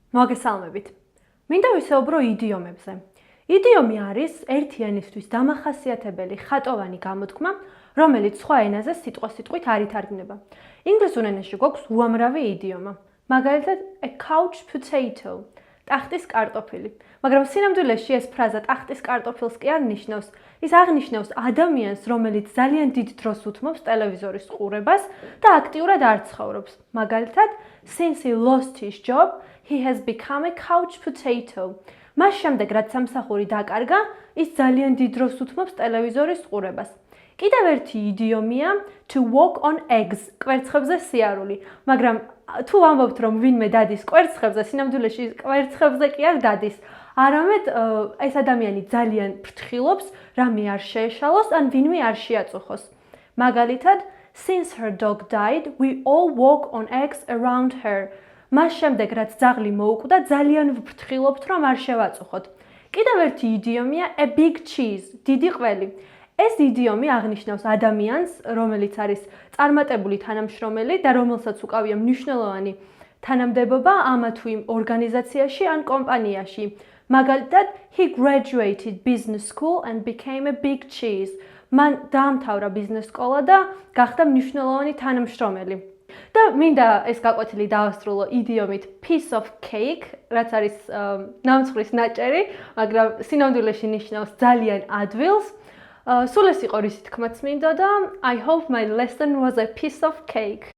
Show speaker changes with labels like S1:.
S1: მოგესალმებით. მინდა ვისაუბრო იდიომებზე. იდიომი არის ერთი ენისთვის დამახასიათებელი ხატოვანი გამოთქმა, რომელიც სხვა ენაზე სიტყვასიტყვით არ ითარგმნება. ინგლისურ ენაში გვაქვს უამრავი იდიომა. მაგალითად, a couch potato, ტახტის კარტოფილი. მაგრამ სინამდვილეში ეს ფრაზა ტახტის კარტოფილს კი არ ნიშნავს, ის აღნიშნავს ადამიანს, რომელიც ძალიან დიდ დროს უთმობს ტელევიზორის ყურებას და აქტიურად არ ცხოვრობს. მაგალითად, since he lost his job, he has become a couch potato. მას შემდეგ, რაც სამსახური დაკარგა, ის ძალიან დიდ დროს უთმობს ტელევიზორის ყურებას. კიდევ ერთი იდიომია to walk on eggs, კვერცხებზე სიარული. მაგრამ თუ ვამბობთ, რომ ვინმე დადის კვერცხებზე, სინამდვილეში კვერცხებზე კი არ დადის. არამედ ეს ადამიანი ძალიან ფრთხილობს, რამე არ შეეშალოს ან ვინმე არ შეაწუხოს. მაგალითად, since her dog died, we all walk on eggs around her. მას შემდეგ, რაც ძაღლი მოუკვდა, ძალიან ვფრთხილობთ, რომ არ შევაწუხოთ. კიდევ ერთი იდიომია a big cheese, დიდი ყველი. ეს იდიომი აღნიშნავს ადამიანს, რომელიც არის წარმატებული თანამშრომელი და რომელსაც უკავია მნიშვნელოვანი თანამდებობა ამა თუ იმ ორგანიზაციაში ან კომპანიაში. მაგალითად, he graduated business school and became a big cheese. მან დაამთავრა ბიზნეს სკოლა და გახდა მნიშვნელოვანი თანამშრომელი. და მინდა ეს გაკვეთილი დავასრულო იდიომით piece of cake, რაც არის ნამცხვრის ნაჭერი, მაგრამ სინამდვილეში ნიშნავს ძალიან ადვილს. სულ ეს იყო რისი თქმაც მინდოდა. I hope my lesson was a piece of cake.